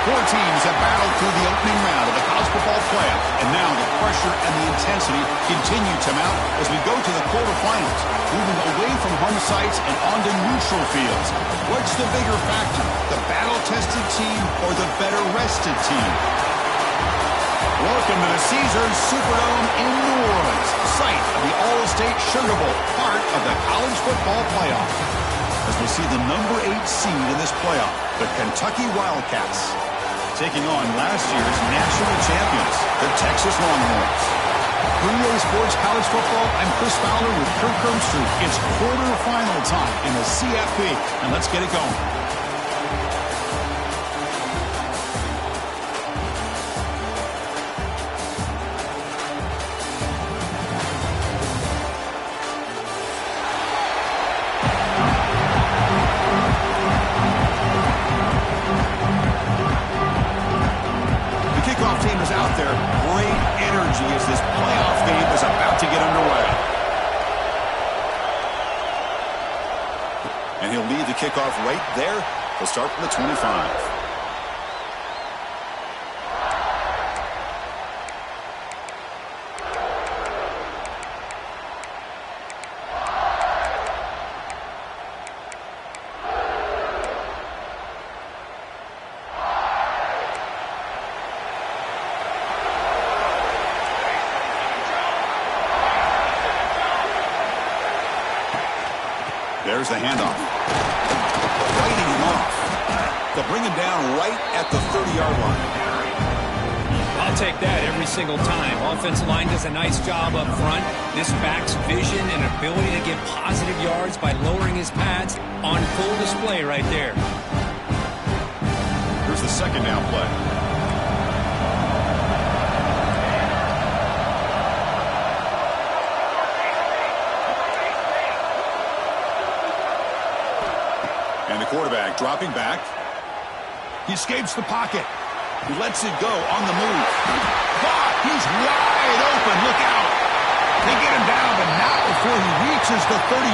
Four teams have battled through the opening round of the college football playoff, and now the pressure and the intensity continue to mount as we go to the quarterfinals, moving away from home sites and onto neutral fields. What's the bigger factor, the battle-tested team or the better-rested team? Welcome to the Caesars Superdome in New Orleans, site of the All-State Sugar Bowl, part of the college football playoff. As we see the number 8 seed in this playoff, the Kentucky Wildcats, taking on last year's national champions, the Texas Longhorns. For EA Sports College Football, I'm Chris Fowler with Kirk Herbstreit. It's quarterfinal time in the CFP, and let's get it going. Out there, great energy as this playoff game is about to get underway. And he'll lead the kickoff right there. He'll start from the 25. There's the handoff. Fighting him off. They'll bring him down right at the 30-yard line. I'll take that every single time. Offensive line does a nice job up front. This back's vision and ability to get positive yards by lowering his pads on full display right there. Here's the second down play. And the quarterback dropping back. He escapes the pocket. He lets it go on the move. Caught! He's wide open. Look out. They get him down, but not before he reaches the 39.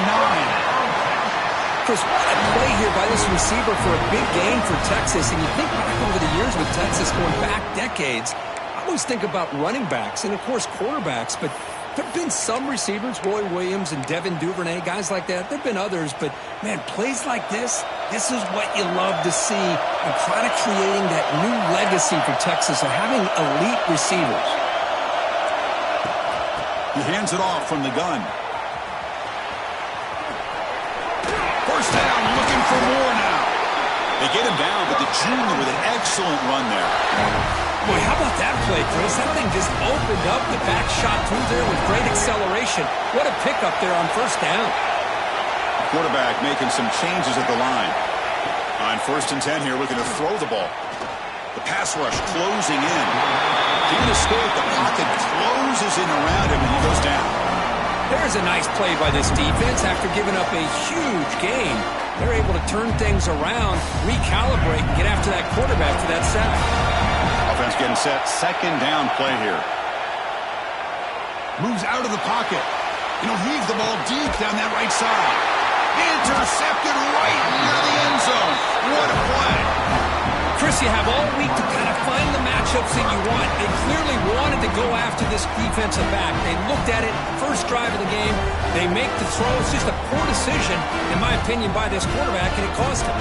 Chris, what a play here by this receiver for a big gain for Texas. And you think back over the years with Texas going back decades, I always think about running backs and, of course, quarterbacks, but there have been some receivers, Roy Williams and Devin Duvernay, guys like that. There have been others, but, man, plays like this is what you love to see and try to creating that new legacy for Texas of having elite receivers. He hands it off from the gun. First down, looking for more now. They get him down, but the junior with an excellent run there. Boy, how about that play, Chris? That thing just opened up. The back shot through there with great acceleration. What a pickup there on first down. Quarterback making some changes at the line. On 1st and 10 here, looking to throw the ball. The pass rush closing in. Didn't escape. The pocket closes in around him, and he goes down. There's a nice play by this defense. After giving up a huge gain, they're able to turn things around, recalibrate, and get after that quarterback for that sack. Offense getting set. Second down play here. Moves out of the pocket. He'll heave the ball deep down that right side. Intercepted right near the end zone. What a play. Chris, you have all week to kind of find the matchups that you want. They clearly wanted to go after this defensive back. They looked at it, first drive of the game. They make the throw. It's just a poor decision, in my opinion, by this quarterback, and it cost him.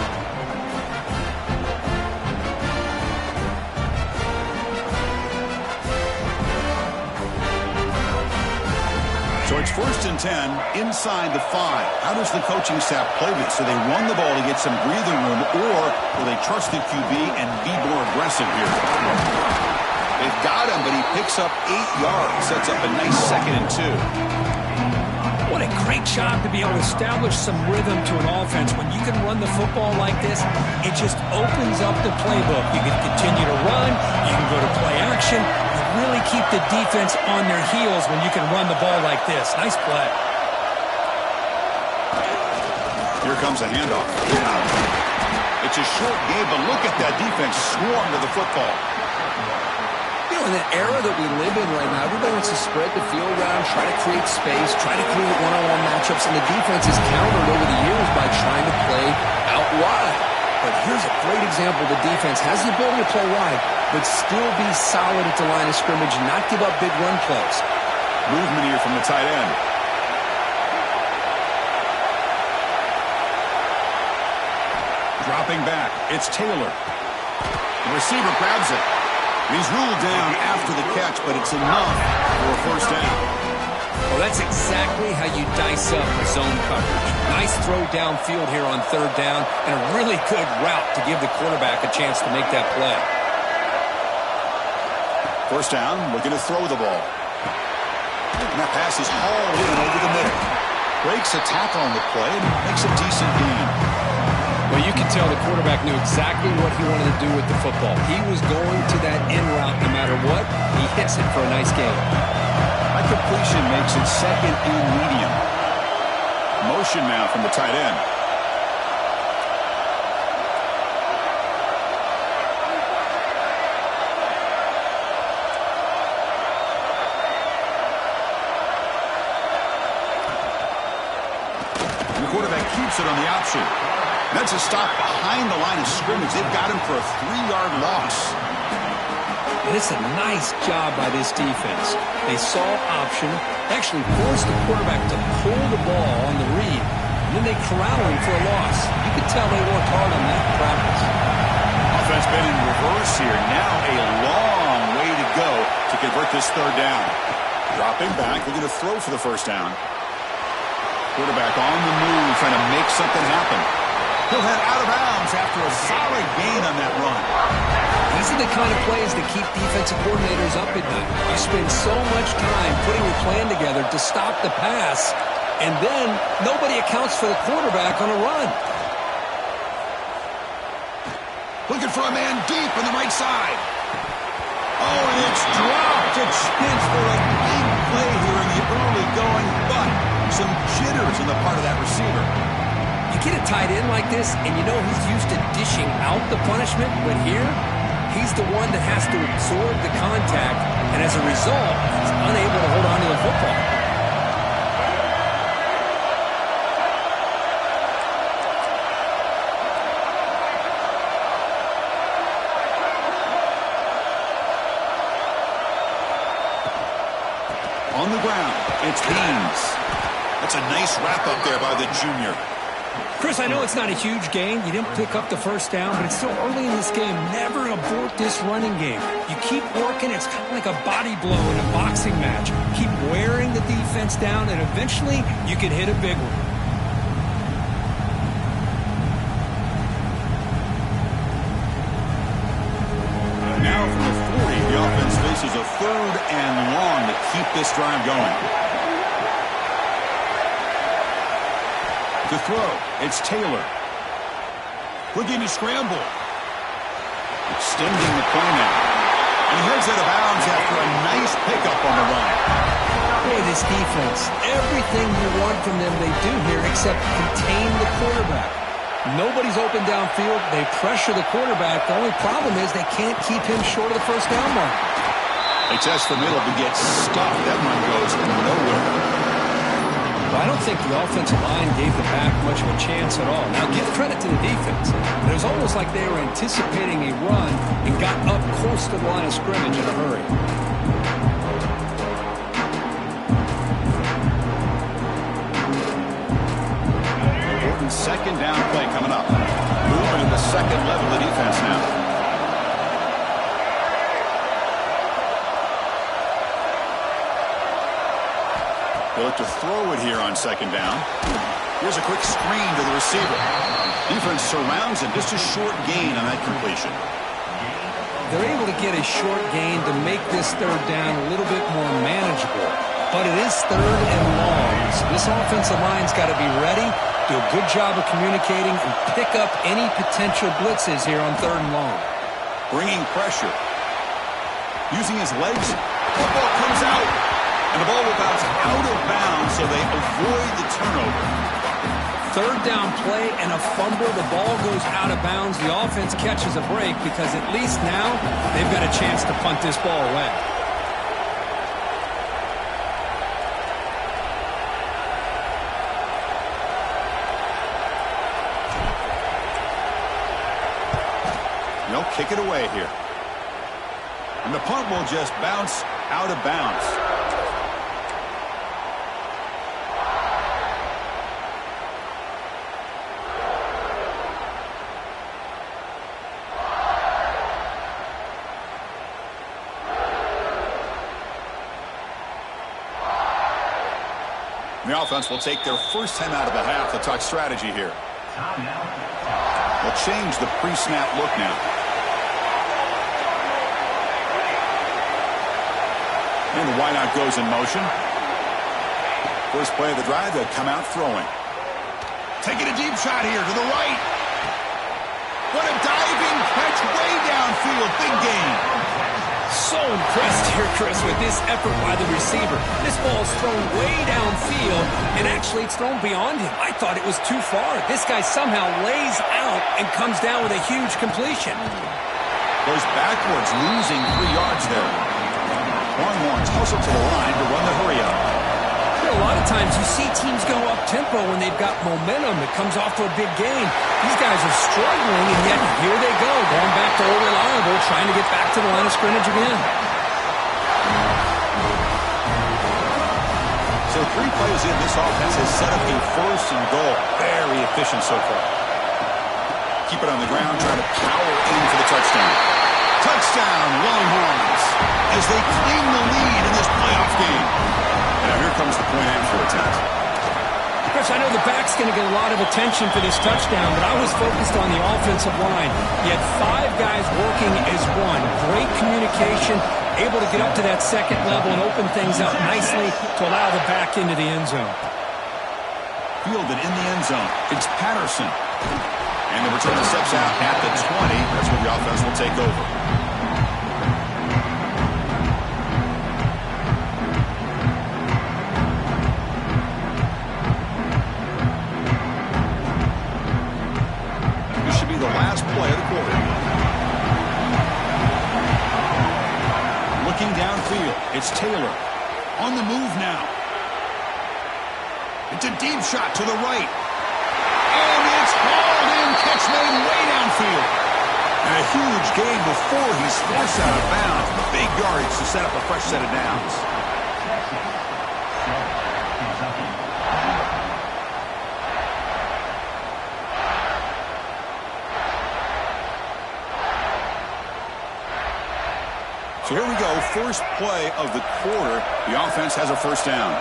So it's 1st and 10 inside the 5. How does the coaching staff play this? Do they run the ball to get some breathing room, or will they trust the QB and be more aggressive here? They've got him, but he picks up 8 yards. Sets up a nice 2nd and 2. What a great job to be able to establish some rhythm to an offense. When you can run the football like this, it just opens up the playbook. You can continue to run. You can go to play action. Really keep the defense on their heels when you can run the ball like this. Nice play. Here comes a handoff. It's a short game, but look at that defense swarm to the football. You know, in the era that we live in right now, everybody wants to spread the field around, try to create space, try to create one-on-one matchups, and the defense is countered over the years by trying to play out wide. But here's a great example. The defense has the ability to play wide, but still be solid at the line of scrimmage and not give up big run plays. Movement here from the tight end. Dropping back, it's Taylor. The receiver grabs it. He's ruled down after the catch, but it's enough for a first down. Well, that's exactly how you dice up a zone coverage. Nice throw downfield here on third down, and a really good route to give the quarterback a chance to make that play. First down, looking to throw the ball. And that pass is hauled in over the middle. Breaks a tackle on the play and makes a decent gain. Well, you can tell the quarterback knew exactly what he wanted to do with the football. He was going to that end route no matter what. He hits it for a nice gain. That completion makes it second and medium. Motion now from the tight end. And the quarterback keeps it on the option. That's a stop behind the line of scrimmage. They've got him for a 3-yard loss. And it's a nice job by this defense. They saw option, actually forced the quarterback to pull the ball on the read, and then they corral him for a loss. You could tell they worked hard on that in practice. Offense been in reverse here. Now a long way to go to convert this third down. Dropping back, looking to throw for the first down. Quarterback on the move, trying to make something happen. He'll head out of bounds after a solid gain on that run. These are the kind of plays that keep defensive coordinators up at night. You spend so much time putting your plan together to stop the pass, and then nobody accounts for the quarterback on a run. Looking for a man deep on the right side. Oh, and it's dropped. It's spins for a big play here in the early going, but some jitters on the part of that receiver. You get a tight end like this, and you know he's used to dishing out the punishment, but here, he's the one that has to absorb the contact, and as a result, he's unable to hold on to the football. On the ground, it's Beans. That's a nice wrap up there by the junior. Chris, I know it's not a huge gain. You didn't pick up the first down, but it's still early in this game. Never abort this running game. You keep working. It's kind of like a body blow in a boxing match. Keep wearing the defense down, and eventually you can hit a big one. Now from the 40, the offense faces a third and long to keep this drive going. To throw, it's Taylor. Looking to scramble. Extending the play now. And he heads out of bounds after a nice pickup on the run. Boy, this defense, everything you want from them they do here except contain the quarterback. Nobody's open downfield. They pressure the quarterback. The only problem is they can't keep him short of the first down mark. They test the middle to get stuffed. That run goes nowhere. Well, I don't think the offensive line gave the back much of a chance at all. Now, give credit to the defense. It was almost like they were anticipating a run and got up close to the line of scrimmage in a hurry. Important second down play coming up. Moving to the second level of defense now. They look to throw it here on second down. Here's a quick screen to the receiver. Defense surrounds him. Just a short gain on that completion. They're able to get a short gain to make this third down a little bit more manageable. But it is third and long. So this offensive line's got to be ready, do a good job of communicating, and pick up any potential blitzes here on third and long. Bringing pressure. Using his legs. Football comes out. And the ball will bounce out of bounds, so they avoid the turnover. Third down play and a fumble. The ball goes out of bounds. The offense catches a break because at least now they've got a chance to punt this ball away. kick it away here. And the punt will just bounce out of bounds. The offense will take their first time out of the half. The talk strategy here. They'll change the pre-snap look now. And the wideout goes in motion. First play of the drive, they'll come out throwing. Taking a deep shot here to the right. What a diving catch way downfield. Big gain. So impressed here, Chris, with this effort by the receiver. This ball's thrown way downfield, and actually it's thrown beyond him. I thought it was too far. This guy somehow lays out and comes down with a huge completion. Goes backwards, losing 3 yards there. Longhorns hustle to the line to run the hurry-up. A lot of times you see teams go up-tempo when they've got momentum that comes off for a big gain. These guys are struggling, and yet here they go, going back to old reliable, trying to get back to the line of scrimmage again. So 3 plays in, this offense has set up a first and goal. Very efficient so far. Keep it on the ground, trying to power in for the touchdown. Touchdown, Longhorns, as they claim the lead in this playoff game. Now here comes the point after attempt. Chris, I know the back's going to get a lot of attention for this touchdown, but I was focused on the offensive line. You had 5 guys working as one. Great communication, able to get up to that second level and open things up nicely to allow the back into the end zone. Fielded in the end zone. It's Patterson. And the returner steps out at the 20. That's where the offense will take over. Play of the quarter. Looking downfield, it's Taylor on the move now. It's a deep shot to the right, and it's hauled in, catch made way downfield, and a huge gain before he's forced out of bounds. Big yardage to set up a fresh set of downs. So here we go, first play of the quarter. The offense has a first down.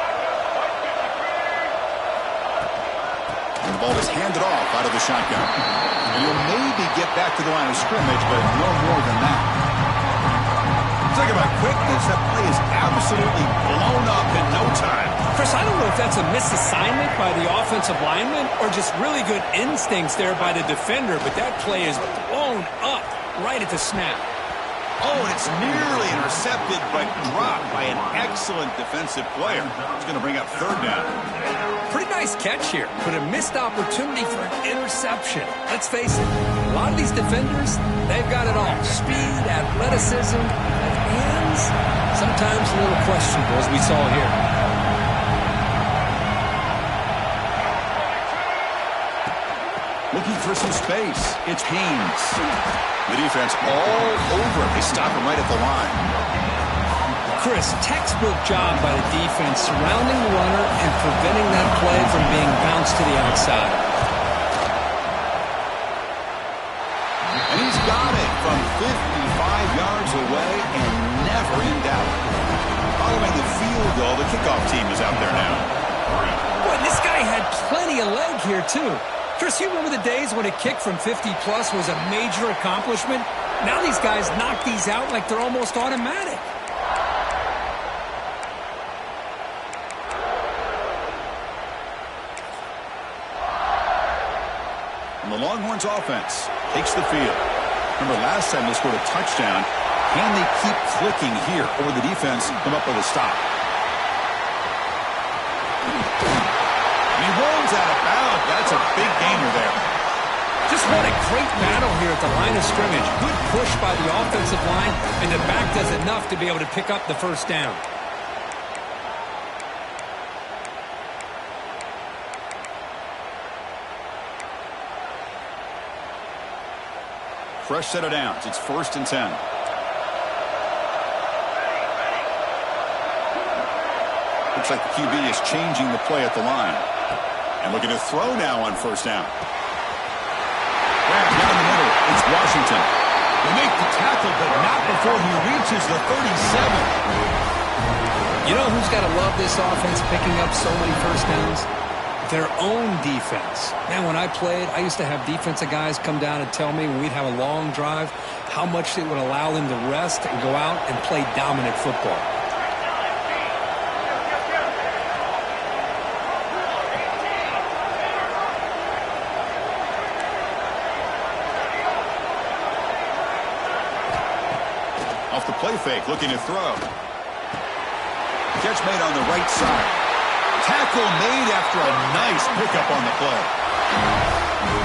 And the ball is handed off out of the shotgun. And he'll maybe get back to the line of scrimmage, but no more than that. Talk about quickness, that play is absolutely blown up in no time. Chris, I don't know if that's a misassignment by the offensive lineman or just really good instincts there by the defender, but that play is blown up right at the snap. Oh, and it's nearly intercepted, but dropped by an excellent defensive player. It's going to bring up third down. Pretty nice catch here, but a missed opportunity for an interception. Let's face it, a lot of these defenders, they've got it all. Speed, athleticism, and hands, sometimes a little questionable, as we saw here. Looking for some space. It's Haynes. The defense all over it. They stop him right at the line. Chris, textbook job by the defense surrounding the runner and preventing that play from being bounced to the outside. And he's got it from 55 yards away and never in doubt. Following the field goal, the kickoff team is out there now. Boy, this guy had plenty of leg here, too. Chris, you remember the days when a kick from 50-plus was a major accomplishment? Now these guys knock these out like they're almost automatic. And the Longhorns offense takes the field. Remember last time they scored a touchdown. Can they keep clicking here, or the defense come up with a stop? And he rolls out of bounds. That's a big gainer there. Just what a great battle here at the line of scrimmage. Good push by the offensive line, and the back does enough to be able to pick up the first down. fresh set of downs. It's 1st and 10. Looks like the QB is changing the play at the line. And looking to throw now on 1st down. Grab down the middle. It's Washington. They make the tackle, but not before he reaches the 37. You know who's got to love this offense picking up so many 1st downs? Their own defense. Man, when I played, I used to have defensive guys come down and tell me when we'd have a long drive how much it would allow them to rest and go out and play dominant football. Off the play fake, looking to throw. Catch made on the right side. Tackle made after a nice pickup on the play.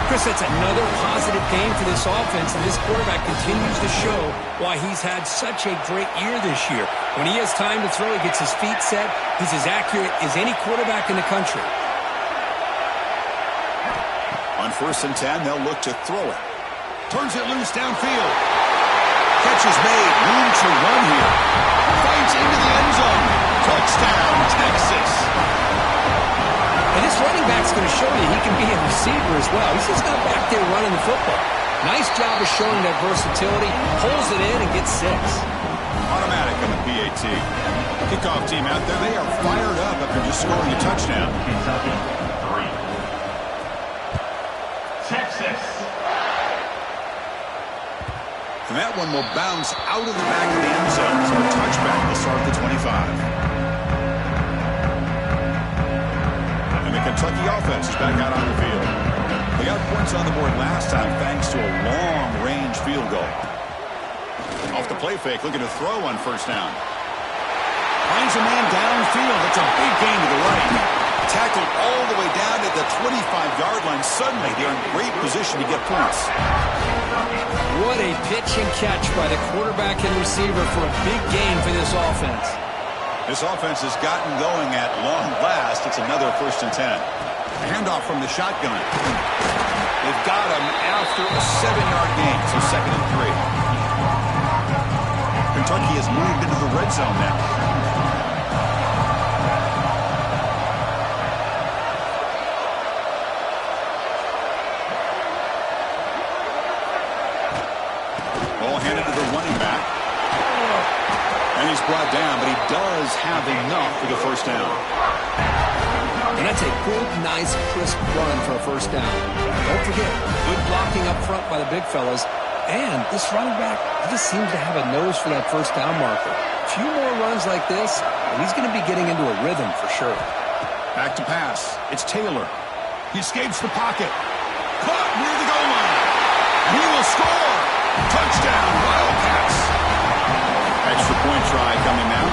Chris, that's another positive game for this offense, and this quarterback continues to show why he's had such a great year this year. When he has time to throw, he gets his feet set. He's as accurate as any quarterback in the country. On 1st and 10, they'll look to throw it. Turns it loose downfield. Catch is made. Room to run here. Fights into the end zone. Touchdown, Texas. And this running back's going to show you he can be a receiver as well. He's just not back there running the football. Nice job of showing that versatility. Pulls it in and gets 6. Automatic on the PAT. Kickoff team out there. They are fired up after just scoring a touchdown. Texas. And that one will bounce out of the back of the end zone. So a touchback will start at the 25. And the Kentucky offense is back out on the field. They got points on the board last time thanks to a long-range field goal. Off the play fake, looking to throw on 1st down. Finds a man downfield. It's a big gain to the right. Tackled all the way down at the 25-yard line. Suddenly, they're in great position to get points. What a pitch and catch by the quarterback and receiver for a big gain for this offense. This offense has gotten going at long last. It's another 1st and 10. A handoff from the shotgun. They've got him after a 7-yard gain, so 2nd and 3. Kentucky has moved into the red zone now. Ball handed to the running back. And he's brought down, but he does have enough for the 1st down. And that's a good, nice, crisp run for a 1st down. Don't forget, good blocking up front by the big fellas. And this running back, he just seems to have a nose for that 1st down marker. A few more runs like this, and he's going to be getting into a rhythm for sure. Back to pass. It's Taylor. He escapes the pocket. Caught near the goal line. And he will score. Touchdown, Wildcats. Extra point try coming now.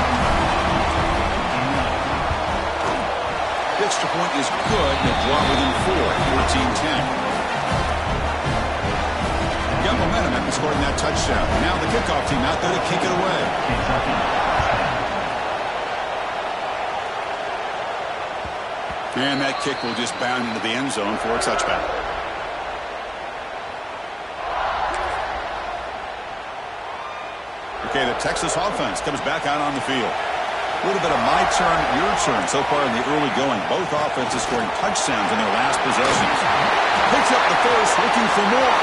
The extra point is good. They'll draw within 4, 14-10. Got momentum after scoring that touchdown. Now the kickoff team out there to kick it away. And that kick will just bound into the end zone for a touchback. Okay, the Texas offense comes back out on the field. A little bit of my turn, your turn so far in the early going. Both offenses scoring touchdowns in their last possessions. Picks up the first, looking for more.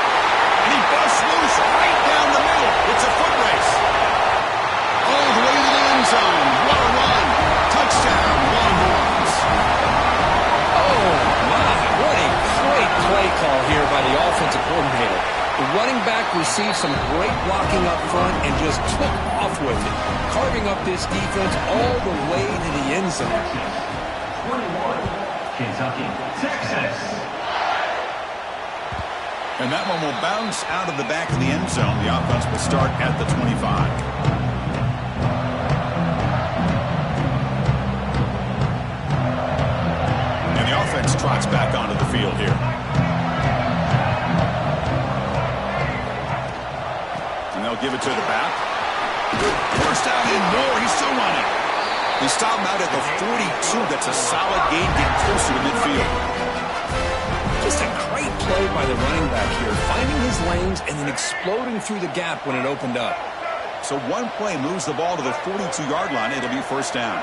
And he busts loose right down the middle. It's a foot race. All the way to the end zone. What a run. Touchdown, Longhorns. Oh, my. What a great play call here by the offensive coordinator. The running back received some great blocking up front and just took off with it, carving up this defense all the way to the end zone. 21, Kentucky, Texas. And that one will bounce out of the back of the end zone. The offense will start at the 25. And the offense trots back onto the field here. Give it to the back. First down and more. He's still running. They stop him out at the 42. That's a solid gain. Get closer to midfield. Just a great play by the running back here, finding his lanes and then exploding through the gap when it opened up. So one play moves the ball to the 42-yard line. It'll be first down.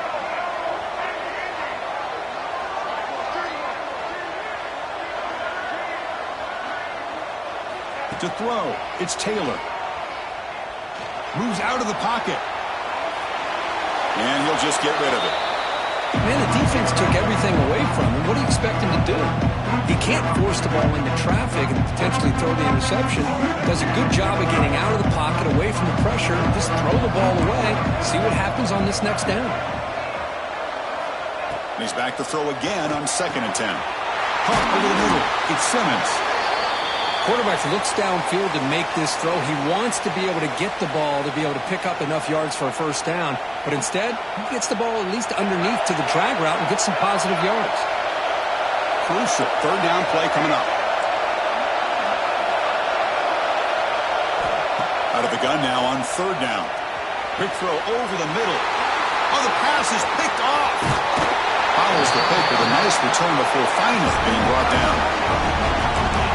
To throw, it's Taylor. Moves out of the pocket. And he'll just get rid of it. Man, the defense took everything away from him. What do you expect him to do? He can't force the ball into traffic and potentially throw the interception. Does a good job of getting out of the pocket, away from the pressure, and just throw the ball away. See what happens on this next down. He's back to throw again on 2nd and 10. Caught over the middle. It's Simmons. Quarterback looks downfield to make this throw. He wants to be able to get the ball to be able to pick up enough yards for a first down. But instead, he gets the ball at least underneath to the drag route and gets some positive yards. Crucial 3rd down play coming up. Out of the gun now on 3rd down. Quick throw over the middle. Oh, the pass is picked off. Follows the pick with a nice return before finally being brought down.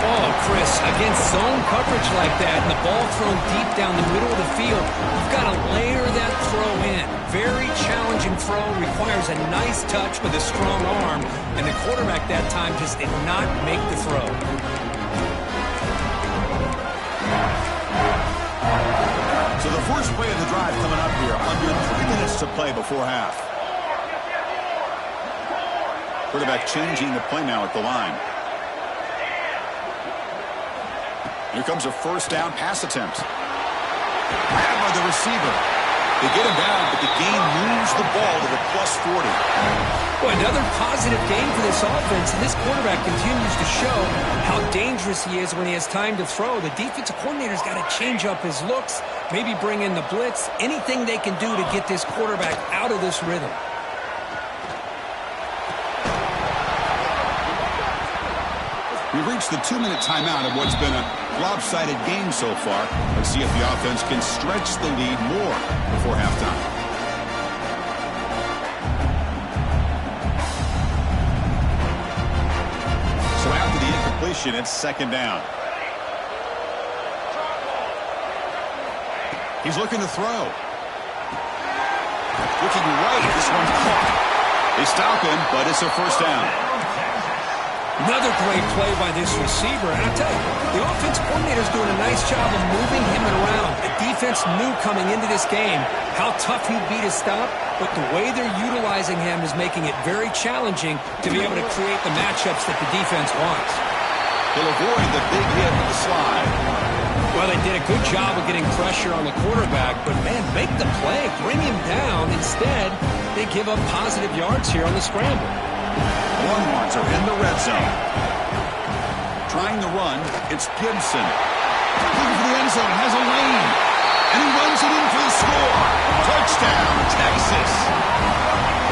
Oh, Chris, against zone coverage like that and the ball thrown deep down the middle of the field, you've got to layer that throw in. Very challenging throw, requires a nice touch with a strong arm, and the quarterback that time just did not make the throw. So the first play of the drive coming up here, under 3 minutes to play before half. Quarterback changing the play now at the line. Here comes a first down pass attempt. Grabbed by the receiver. They get him down, but the game moves the ball to the +40. Well, another positive game for this offense, and this quarterback continues to show how dangerous he is when he has time to throw. The defensive coordinator's got to change up his looks, maybe bring in the blitz, anything they can do to get this quarterback out of this rhythm. We've reached the 2-minute timeout of what's been a lopsided game so far. Let's see if the offense can stretch the lead more before halftime. So after the incompletion, it's 2nd down. He's looking to throw. Looking right. This one's caught. They stop him, but it's a first down. Another great play by this receiver. And I'll tell you, the offense coordinator's doing a nice job of moving him around. The defense knew coming into this game how tough he'd be to stop, but the way they're utilizing him is making it very challenging to be able to create the matchups that the defense wants. He'll avoid the big hit with the slide. Well, they did a good job of getting pressure on the quarterback, but, man, make the play, bring him down. Instead, they give up positive yards here on the scramble. Longhorns are in the red zone. Trying to run, it's Gibson. Looking for the end zone, has a lane. And he runs it in for the score. Touchdown, Texas.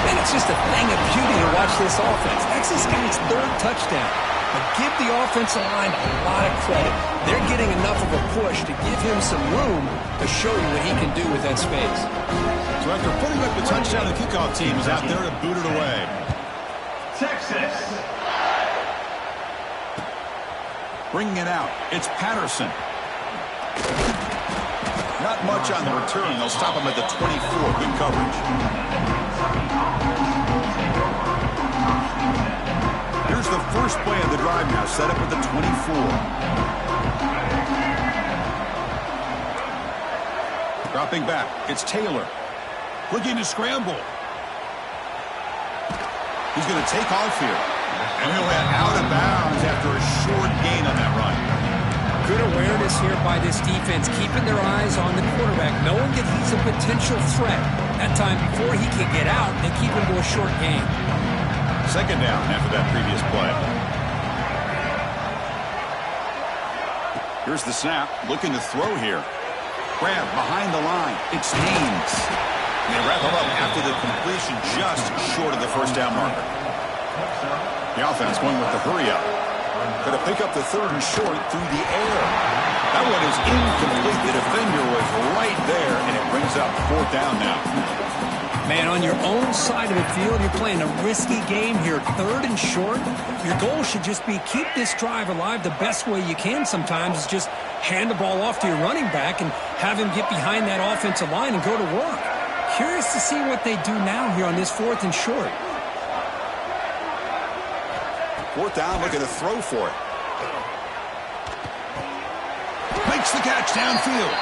Man, it's just a thing of beauty to watch this offense. Texas got its 3rd touchdown. But give the offensive line a lot of credit. They're getting enough of a push to give him some room to show you what he can do with that space. So after putting up the touchdown, the kickoff team is out there to boot it away. Texas. Bringing it out, it's Patterson. Not much on the return. They'll stop him at the 24. Good coverage. Here's the first play of the drive now, set up at the 24. Dropping back, it's Taylor. Looking to scramble. He's going to take off here. And he'll head out of bounds after a short gain on that run. Good awareness here by this defense, keeping their eyes on the quarterback, knowing that he's a potential threat. That time before he can get out, they keep him to a short gain. 2nd down after that previous play. Here's the snap, looking to throw here. Grab behind the line. It's Haynes. And they wrap him up after the completion just short of the first down marker. The offense going with the hurry up. Going to pick up the 3rd and short through the air. That one is incomplete. The defender was right there, and it brings up 4th down now. Man, on your own side of the field, you're playing a risky game here. 3rd and short. Your goal should just be keep this drive alive the best way you can sometimes is just hand the ball off to your running back and have him get behind that offensive line and go to work. Curious to see what they do now here on this 4th and short. 4th down, looking to throw for it. Makes the catch downfield.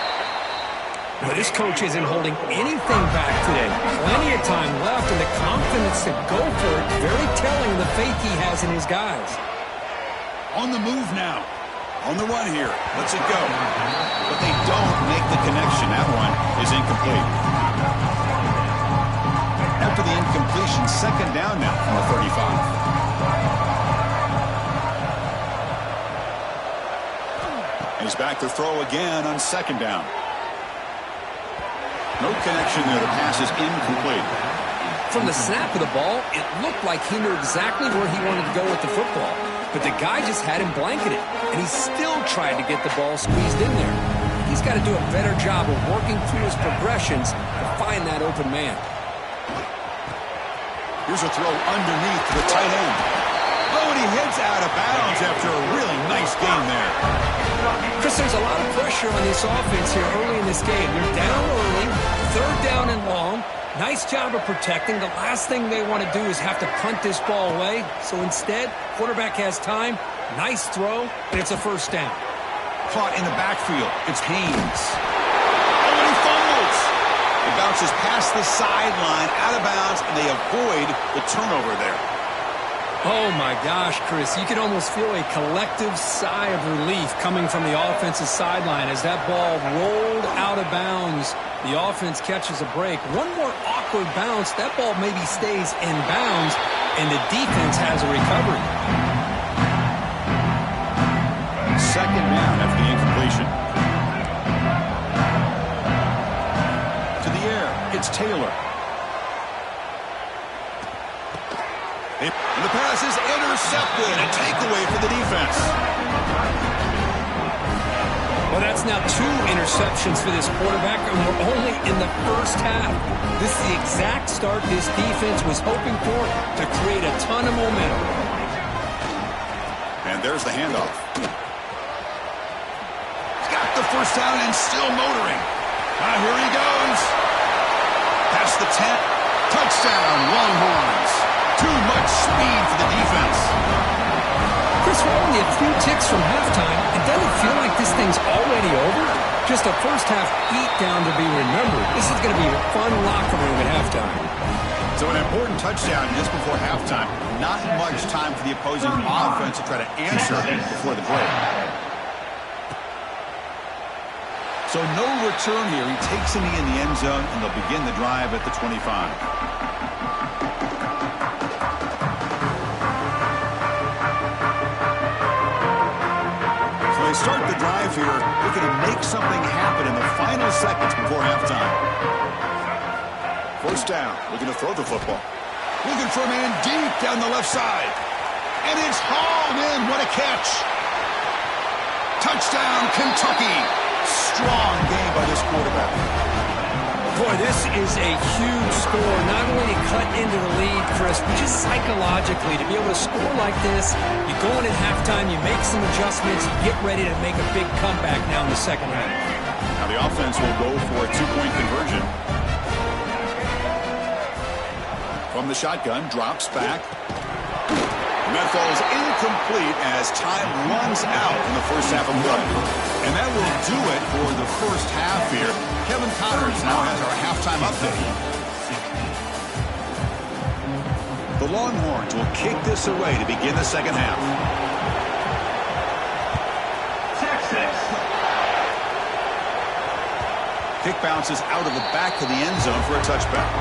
Well, this coach isn't holding anything back today. Plenty of time left and the confidence to go for it. Very telling of the faith he has in his guys. On the move now. On the run here. Lets it go. But they don't make the connection. That one is incomplete. After the incompletion, 2nd down now from the 35. He's back to throw again on 2nd down. No connection there. The pass is incomplete. From the snap of the ball, it looked like he knew exactly where he wanted to go with the football. But the guy just had him blanketed, and he still tried to get the ball squeezed in there. He's got to do a better job of working through his progressions to find that open man. Here's a throw underneath to the tight end. Oh, and he heads out of bounds after a really nice game there. Chris, there's a lot of pressure on this offense here early in this game. They're down early, 3rd down and long. Nice job of protecting. The last thing they want to do is have to punt this ball away. So instead, quarterback has time. Nice throw, and it's a 1st down. Caught in the backfield. It's Haynes. Oh, and he fumbles. It bounces past the sideline, out of bounds, and they avoid the turnover there. Oh, my gosh, Chris. You can almost feel a collective sigh of relief coming from the offensive sideline as that ball rolled out of bounds. The offense catches a break. One more awkward bounce. That ball maybe stays in bounds, and the defense has a recovery. 2nd down after the incompletion. To the air. It's Taylor. And the pass is intercepted. A takeaway for the defense. Well, that's now 2 interceptions for this quarterback, and we're only in the 1st half. This is the exact start this defense was hoping for to create a ton of momentum. And there's the handoff. He's got the 1st down and still motoring. Here he goes. Past the 10. Touchdown, Longhorns. Too much speed for the defense. Chris, we're only a few ticks from halftime. It doesn't feel like this thing's already over. Just a 1st half beatdown to be remembered. This is going to be a fun locker room at halftime. So an important touchdown just before halftime. Not much time for the opposing offense to try to answer before the break. So no return here. He takes a knee in the end zone, and they'll begin the drive at the 25. They start the drive here, looking to make something happen in the final seconds before halftime. 1st down, looking to throw the football. Looking for a man deep down the left side. And it's hauled in. What a catch. Touchdown, Kentucky. Strong game by this quarterback. Boy, this is a huge score. Not only to cut into the lead, Chris, but just psychologically to be able to score like this. You go in at halftime, you make some adjustments, you get ready to make a big comeback now in the 2nd half. Now the offense will go for a 2-point conversion. From the shotgun, drops back. And that falls incomplete as time runs out in the 1st half of play. And that will do it for the 1st half here. Kevin Connors now has our halftime update. The Longhorns will kick this away to begin the 2nd half. Texas. Kick bounces out of the back of the end zone for a touchback.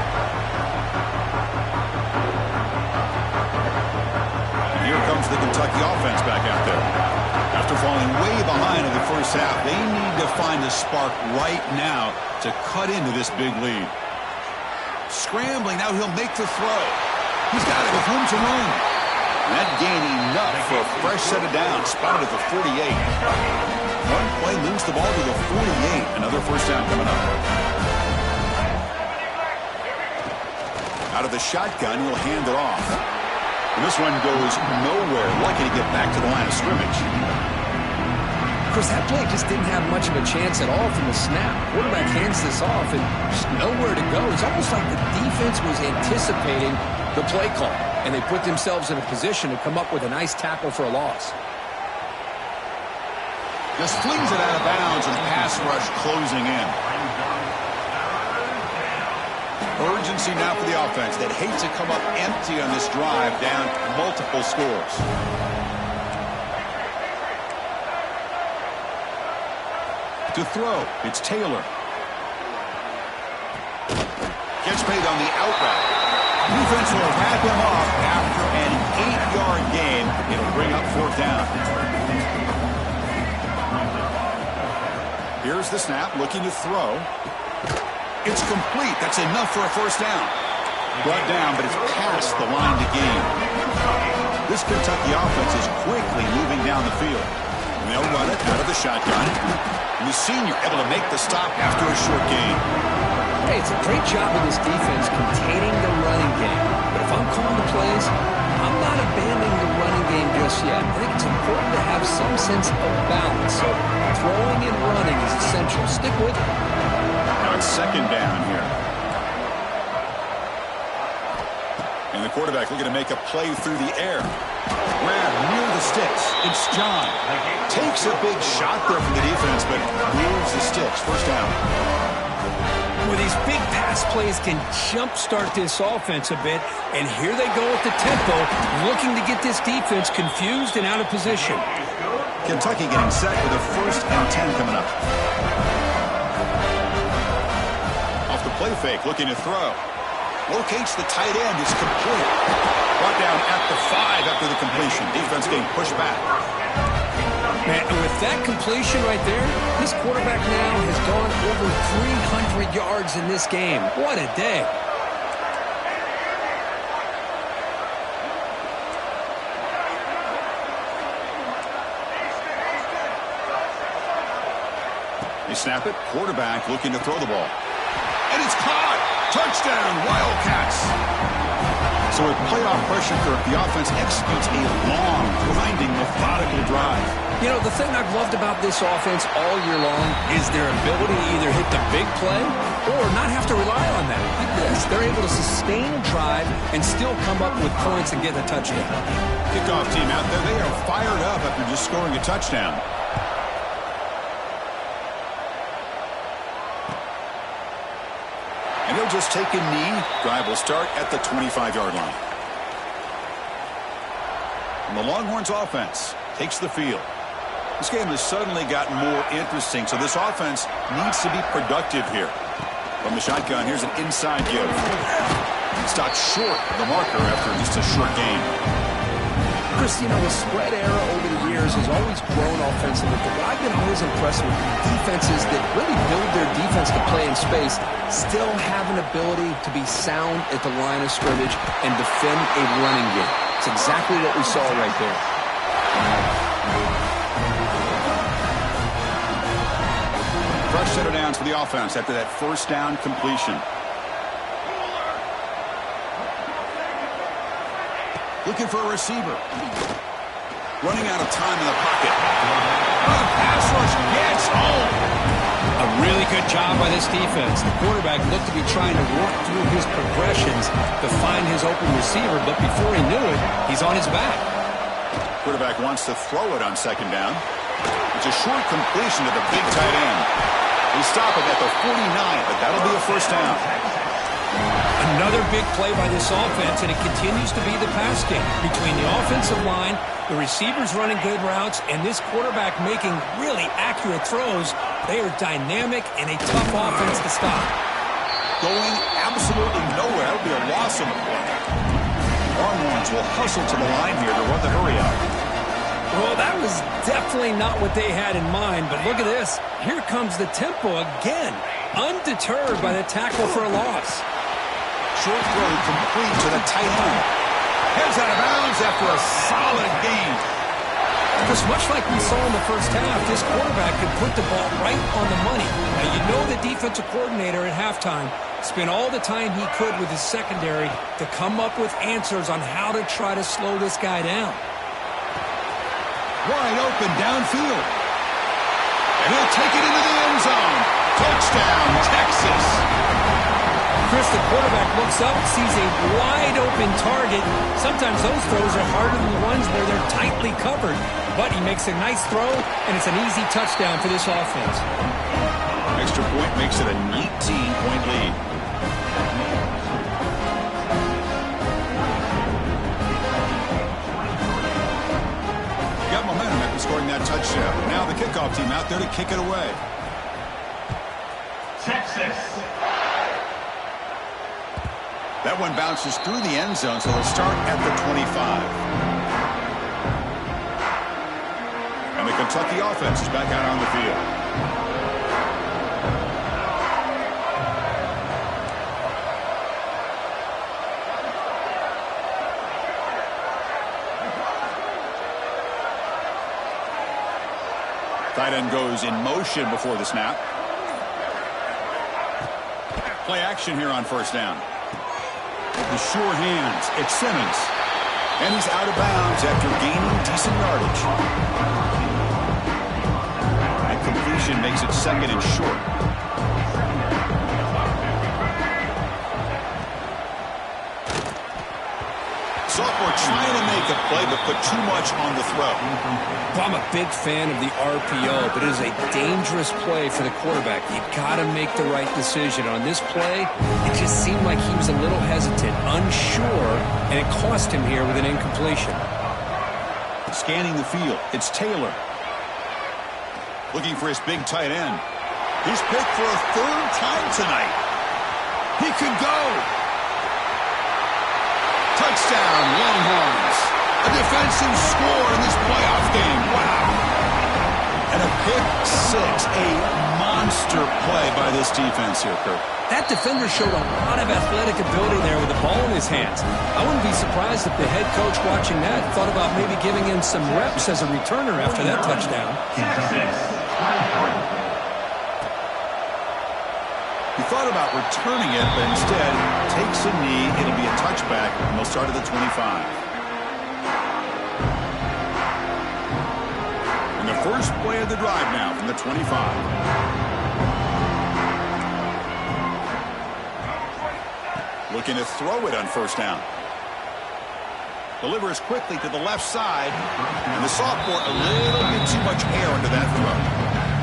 And here comes the Kentucky offense back out there. After falling way behind in the 1st half, they need to find a spark right now to cut into this big lead. Scrambling, now he'll make the throw. He's got it with room to run. And that gained enough for a fresh set of downs, spotted at the 48. One play moves the ball to the 48. Another 1st down coming up. Out of the shotgun, he'll hand it off. And this one goes nowhere. Lucky to get back to the line of scrimmage. Of course, that play just didn't have much of a chance at all from the snap. Quarterback hands this off and just nowhere to go. It's almost like the defense was anticipating the play call, and they put themselves in a position to come up with a nice tackle for a loss. Just flings it out of bounds and pass rush closing in. Urgency now for the offense that hates to come up empty on this drive, down multiple scores. To throw, it's Taylor. Gets paid on the out route. Defense will wrap him up after an 8-yard gain. It'll bring up 4th down. Here's the snap, looking to throw. It's complete. That's enough for a 1st down. Brought down, but it's past the line to gain. This Kentucky offense is quickly moving down the field. And they'll run it out of the shotgun. And the senior able to make the stop after a short gain. Hey, it's a great job of this defense containing the running game. But if I'm calling the plays, I'm not abandoning the running game just yet. I think it's important to have some sense of balance. So throwing and running is essential. Stick with it. Now it's 2nd down here. And the quarterback looking to make a play through the air. Grab near the sticks. It's John. Takes a big shot there from the defense, but moves the sticks. 1st down. Well, these big pass plays can jumpstart this offense a bit, and here they go at the tempo, looking to get this defense confused and out of position. Kentucky getting set with a 1st and 10 coming up. Off the play fake, looking to throw. Locates the tight end. It's complete. Brought down at the 5 after the completion. Defense getting pushed back. Man, and with that completion right there, this quarterback now has gone over 300 yards in this game. What a day. They snap it. Quarterback looking to throw the ball. And it's caught. Touchdown, Wildcats. So with playoff pressure, Kirk, the offense executes a long, grinding, methodical drive. You know, the thing I've loved about this offense all year long is their ability to either hit the big play or not have to rely on that. Like this, they're able to sustain a drive and still come up with points and get a touchdown. Kickoff team out there, they are fired up after just scoring a touchdown. And they'll just take a knee. Drive will start at the 25-yard line. And the Longhorns offense takes the field. This game has suddenly gotten more interesting, so this offense needs to be productive here. From the shotgun, here's an inside give. Stopped short of the marker after just a short gain. Chris, you know, the spread era over the years has always grown offensively, but what I've been always impressed with defenses that really build their defense to play in space still have an ability to be sound at the line of scrimmage and defend a running game. It's exactly what we saw right there. Fresh set of downs for the offense after that 1st down completion. Looking for a receiver. Running out of time in the pocket. Pass rush gets home. A really good job by this defense. The quarterback looked to be trying to work through his progressions to find his open receiver, but before he knew it, he's on his back. Quarterback wants to throw it on 2nd down. It's a short completion to the big tight end. They stop it at the 49, but that'll be a 1st down. Another big play by this offense, and it continues to be the pass game. Between the offensive line, the receivers running good routes, and this quarterback making really accurate throws, they are dynamic and a tough offense to stop. Going absolutely nowhere. That'll be a loss on the play. Longhorns will hustle to the line here to run the hurry up. Well, that was definitely not what they had in mind, but look at this. Here comes the tempo again, undeterred by the tackle for a loss. Short throw complete to the tight end. Heads out of bounds after a solid gain. Just much like we saw in the 1st half, this quarterback can put the ball right on the money. Now, you know the defensive coordinator at halftime Spent all the time he could with his secondary to come up with answers on how to try to slow this guy down. Wide open downfield. And he'll take it into the end zone. Touchdown, Texas. Chris, the quarterback looks up, sees a wide-open target. Sometimes those throws are harder than the ones where they're tightly covered. But he makes a nice throw, and it's an easy touchdown for this offense. Extra point makes it a 19-point lead. Got momentum after scoring that touchdown. Now the kickoff team out there to kick it away. Texas. That one bounces through the end zone, so they'll start at the 25. And the Kentucky offense is back out on the field. Tight end goes in motion before the snap. Play action here on first down. The sure hands, it's Simmons. And he's out of bounds after gaining decent yardage. That completion makes it second and short. Sophomore trying to make a play, but put too much on the throw. Well, I'm a big fan of the RPO, but it is a dangerous play for the quarterback. You've got to make the right decision. On this play, it just seemed like he was a little hesitant, unsure, and it cost him here with an incompletion. Scanning the field, it's Taylor. Looking for his big tight end. He's picked for a third time tonight. He could go. Touchdown, Longhorns. A defensive score in this playoff game. Wow. And a pick six. A monster play by this defense here, Kurt. That defender showed a lot of athletic ability there with the ball in his hands. I wouldn't be surprised if the head coach watching that thought about maybe giving him some reps as a returner after that touchdown. He thought about returning it, but instead takes a knee. It'll be a touchback, and they'll start at the 25. And the first play of the drive now from the 25. Looking to throw it on first down. Delivers quickly to the left side, and the sophomore a little bit too much air into that throw.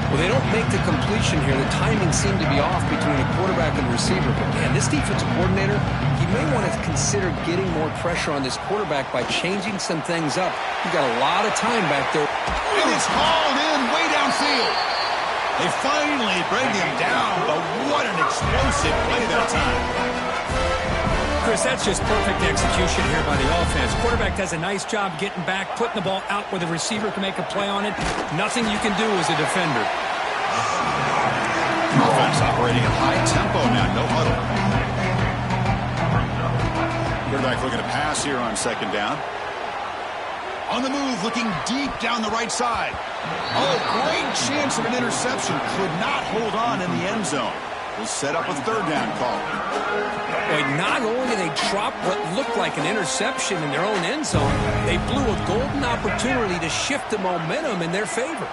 Well, they don't make the completion here. The timing seemed to be off between a quarterback and receiver. But, man, this defensive coordinator, he may want to consider getting more pressure on this quarterback by changing some things up. You've got a lot of time back there. And it's hauled in way downfield. They finally bring him down, but what an explosive play that time. Chris, that's just perfect execution here by the offense. Quarterback does a nice job getting back, putting the ball out where the receiver can make a play on it. Nothing you can do as a defender. Offense operating at high tempo now, no huddle. Quarterback looking to pass here on second down. On the move, looking deep down the right side. Oh, great chance of an interception. Could not hold on in the end zone. Will set up a third down call. Boy, not only did they drop what looked like an interception in their own end zone, they blew a golden opportunity to shift the momentum in their favor.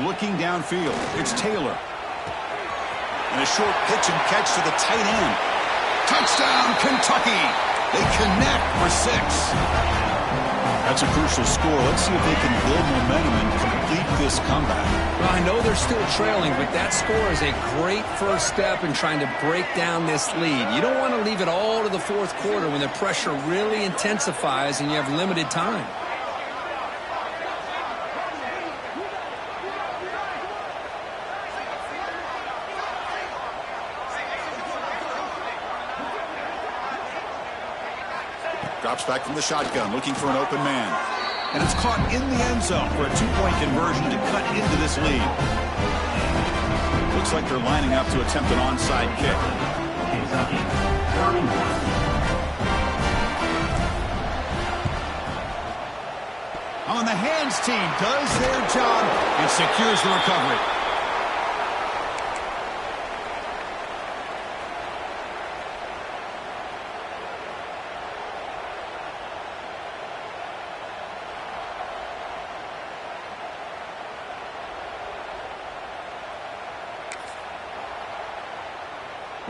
Looking downfield, it's Taylor. And a short pitch and catch to the tight end. Touchdown, Kentucky! They connect for 6. That's a crucial score. Let's see if they can build momentum and complete this comeback. Well, I know they're still trailing, but that score is a great first step in trying to break down this lead. You don't want to leave it all to the fourth quarter when the pressure really intensifies and you have limited time. Drops back from the shotgun, looking for an open man. And it's caught in the end zone for a 2-point conversion to cut into this lead. Looks like they're lining up to attempt an onside kick. On the hands team does their job and secures the recovery.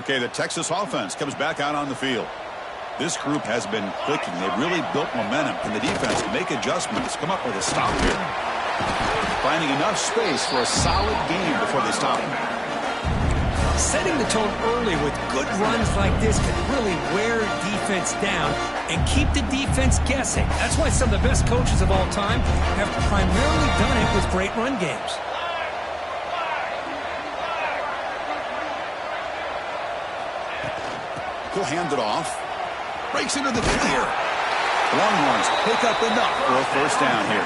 Okay, the Texas offense comes back out on the field. This group has been clicking. They've really built momentum. Can the defense make adjustments? Come up with a stop here. Finding enough space for a solid game before they stop him. Setting the tone early with good runs like this can really wear defense down and keep the defense guessing. That's why some of the best coaches of all time have primarily done it with great run games. He'll hand it off. Breaks into the clear. Longhorns pick up enough for a first down here.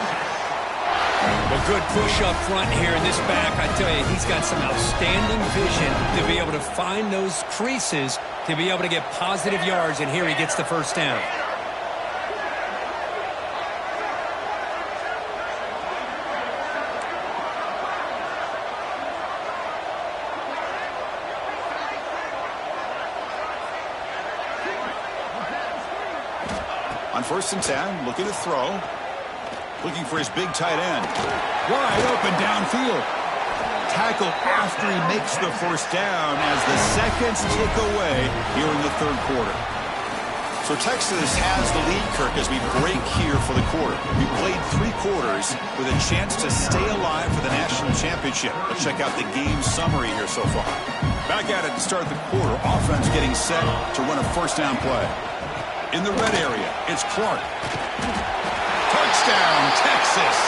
A good push up front here in this back. I tell you, he's got some outstanding vision to be able to find those creases, to be able to get positive yards, and here he gets the first down. On 1st and 10, looking to throw. Looking for his big tight end. Wide open downfield. Tackle after he makes the first down as the seconds tick away here in the third quarter. So Texas has the lead, Kirk, as we break here for the quarter. We played 3 quarters with a chance to stay alive for the national championship. Let's check out the game summary here so far. Back at it to start the quarter. Offense getting set to run a first down play. In the red area, it's Clark. Touchdown, Texas.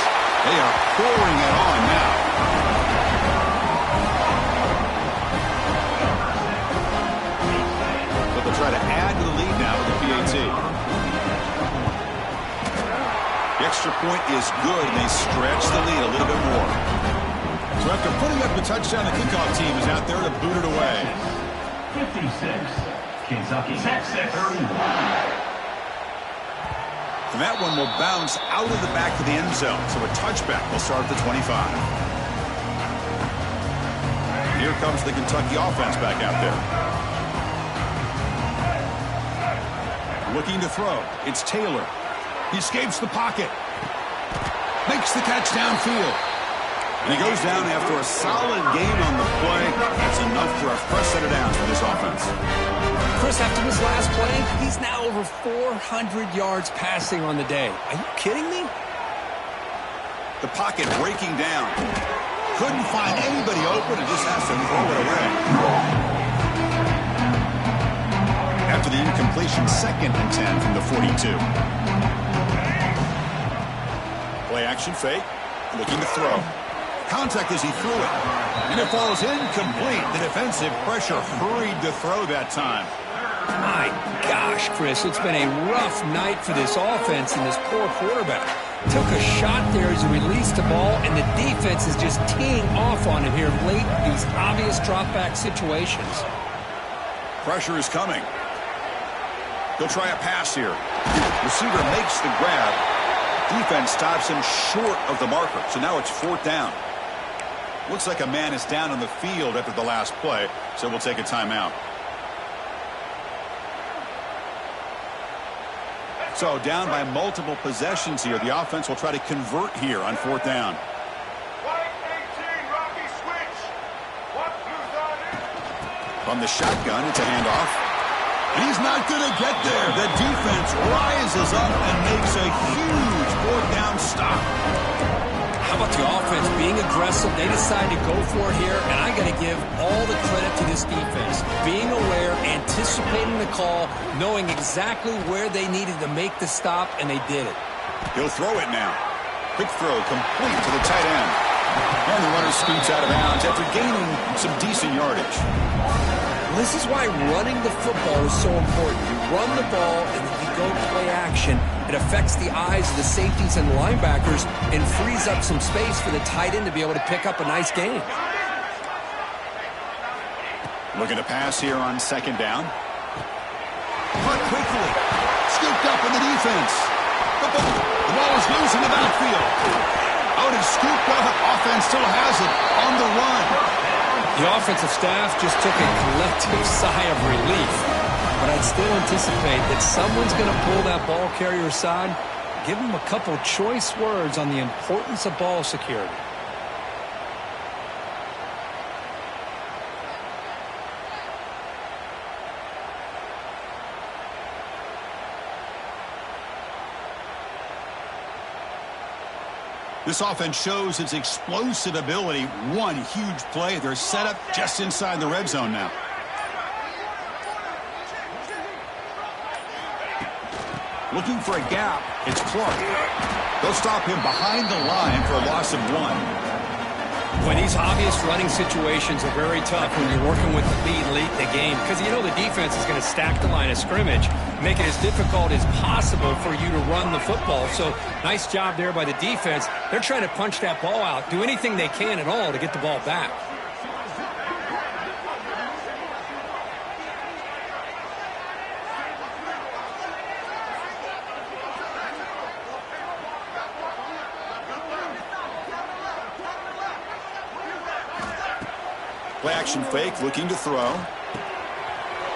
They are pouring it on now. But they'll try to add to the lead now with the PAT. The extra point is good, and they stretch the lead a little bit more. So after putting up the touchdown, the kickoff team is out there to boot it away. 56. Kentucky, Texas 31. And that one will bounce out of the back of the end zone. So a touchback will start at the 25. Here comes the Kentucky offense back out there. Looking to throw. It's Taylor. He escapes the pocket. Makes the catch downfield. And he goes down after a solid gain on the play. That's enough for a fresh set of downs for this offense. Chris, after this last play, he's now over 400 yards passing on the day. Are you kidding me? The pocket breaking down. Couldn't find anybody open and just has to throw it away. After the incompletion, 2nd and 10 from the 42. Play action fake. Looking to throw. Contact as he threw it. And it falls incomplete. The defensive pressure hurried to throw that time. My gosh, Chris, it's been a rough night for this offense and this poor quarterback. Took a shot there as he released the ball, and the defense is just teeing off on him here late in these obvious drop-back situations. Pressure is coming. He'll try a pass here. Receiver makes the grab. Defense stops him short of the marker, so now it's 4th down. Looks like a man is down on the field after the last play, so we'll take a timeout. So down by multiple possessions here. The offense will try to convert here on 4th down. From the shotgun, it's a handoff. And he's not going to get there. The defense rises up and makes a huge 4th down stop. How about the offense being aggressive? They decided to go for it here, and I got to give all the credit to this defense. Being aware, anticipating the call, knowing exactly where they needed to make the stop, and they did it. He'll throw it now. Quick throw complete to the tight end. And the runner scoots out of bounds after gaining some decent yardage. This is why running the football is so important. You run the ball, and then you go play action. It affects the eyes of the safeties and the linebackers and frees up some space for the tight end to be able to pick up a nice gain. Looking to pass here on 2nd down. Caught quickly. Scooped up in the defense. The ball is loose in the backfield. Out and scooped up. Offense still has it on the run. The offensive staff just took a collective sigh of relief. But I'd still anticipate that someone's going to pull that ball carrier aside, give him a couple choice words on the importance of ball security. This offense shows its explosive ability. One huge play. They're set up just inside the red zone now. Looking for a gap. It's Clark. They'll stop him behind the line for a loss of 1. When these obvious running situations are very tough when you're working with the lead late in the game, because you know the defense is going to stack the line of scrimmage, make it as difficult as possible for you to run the football. So nice job there by the defense. They're trying to punch that ball out, do anything they can at all to get the ball back. Play action fake, looking to throw.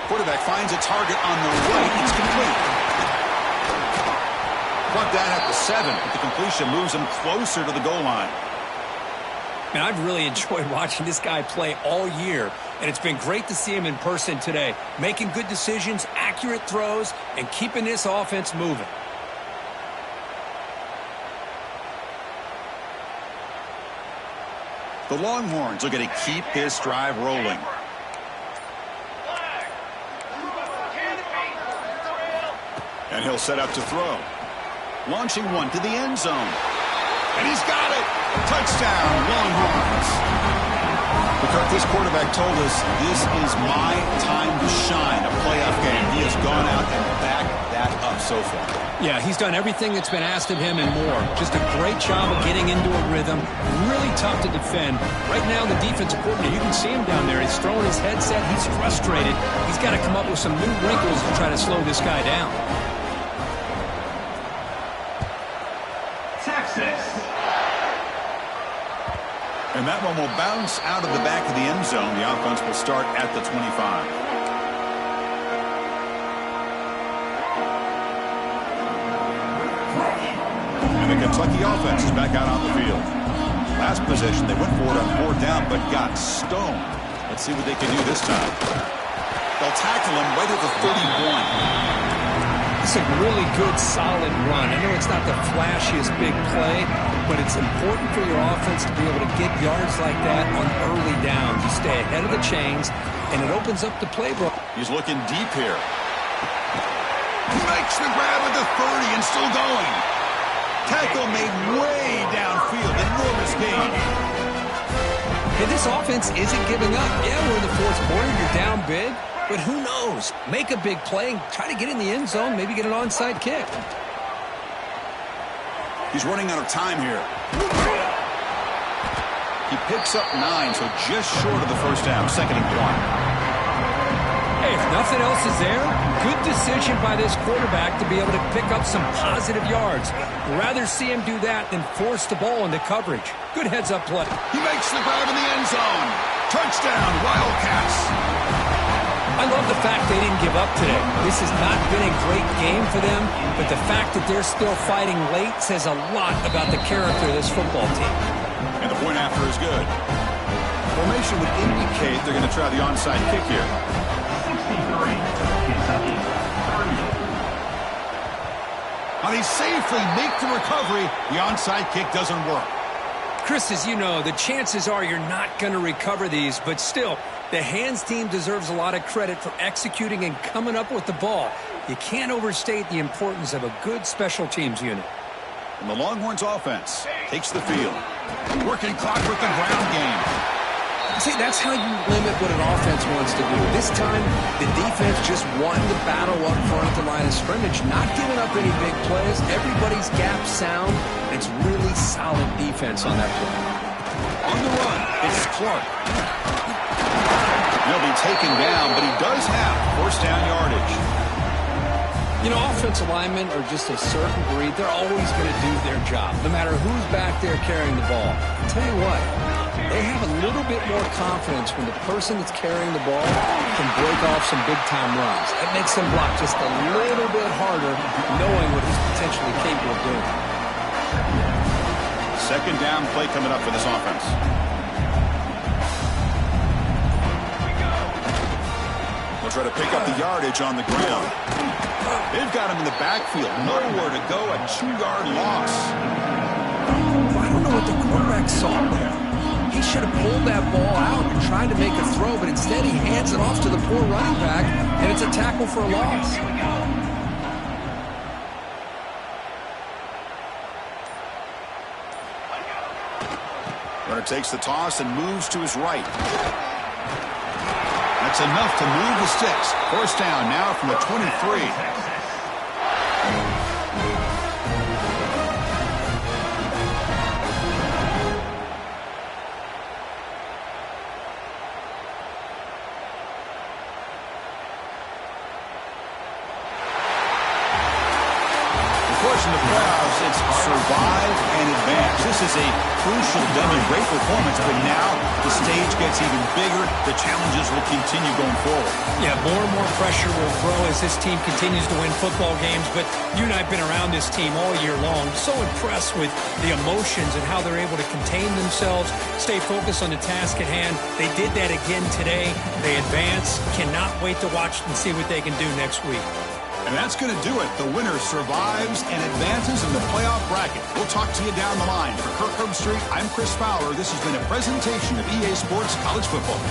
Quarterback finds a target on the right. It's complete. Brought down at the 7, but the completion moves him closer to the goal line. Man, I've really enjoyed watching this guy play all year, and it's been great to see him in person today, making good decisions, accurate throws, and keeping this offense moving. The Longhorns are going to keep this drive rolling. And he'll set up to throw. Launching one to the end zone. And he's got it! Touchdown, Longhorns! Because this quarterback told us this is my time to shine, a playoff game. He has gone out and backed that up so far. Yeah, he's done everything that's been asked of him and more. Just a great job of getting into a rhythm. Really tough to defend. Right now, the defensive coordinator, you can see him down there. He's throwing his headset. He's frustrated. He's got to come up with some new wrinkles to try to slow this guy down. Texas. And that one will bounce out of the back of the end zone. The offense will start at the 25. And the Kentucky offense is back out on the field. Last possession, they went for it on 4th down, but got stoned. Let's see what they can do this time. They'll tackle him right at the 31. It's a really good, solid run. I know it's not the flashiest big play, but it's important for your offense to be able to get yards like that on early downs. You stay ahead of the chains, and it opens up the playbook. He's looking deep here. He makes the grab at the 30 and still going. Tackle made way downfield. Enormous gain. Hey, this offense isn't giving up. Yeah, we're in the 4th quarter. You're down big. But who knows? Make a big play and try to get in the end zone, maybe get an onside kick. He's running out of time here. He picks up 9, so just short of the first down. 2nd and 1. Hey, if nothing else is there, good decision by this quarterback to be able to pick up some positive yards. Rather see him do that than force the ball into coverage. Good heads-up play. He makes the grab in the end zone. Touchdown, Wildcats. I love the fact they didn't give up today. This has not been a great game for them, but the fact that they're still fighting late says a lot about the character of this football team. And the point after is good. Formation would indicate they're going to try the onside kick here. 63, Kentucky, 30. Now they safely make the recovery. The onside kick doesn't work. Chris, as you know, the chances are you're not going to recover these, but still, the hands team deserves a lot of credit for executing and coming up with the ball. You can't overstate the importance of a good special teams unit. And the Longhorns offense takes the field. Working clock with the ground game. See, that's how you limit what an offense wants to do. This time, the defense just won the battle up front at the line of scrimmage, not giving up any big plays. Everybody's gap sound. It's really solid defense on that play. On the run, it's Clark. He'll be taken down, but he does have 1st down yardage. You know, offensive linemen are just a certain breed. They're always going to do their job, no matter who's back there carrying the ball. I'll tell you what, they have a little bit more confidence when the person that's carrying the ball can break off some big-time runs. That makes them block just a little bit harder, knowing what he's potentially capable of doing. 2nd down play coming up for this offense. They'll try to pick up the yardage on the ground. They've got him in the backfield. Nowhere to go, a 2-yard loss. I don't know what the quarterback saw there. He should have pulled that ball out and tried to make a throw, but instead he hands it off to the poor running back, and it's a tackle for a loss. Runner takes the toss and moves to his right. That's enough to move the sticks. First down now from the 23. In the playoffs, it's survive and advance. This is a crucial W. Great performance, but now the stage gets even bigger. The challenges will continue going forward. Yeah, more and more pressure will grow as this team continues to win football games, but you and I have been around this team all year long. So impressed with the emotions and how they're able to contain themselves, stay focused on the task at hand. They did that again today. They advance. Cannot wait to watch and see what they can do next week. And that's going to do it. The winner survives and advances in the playoff bracket. We'll talk to you down the line. For Kirk Herbstreit, I'm Chris Fowler. This has been a presentation of EA Sports College Football.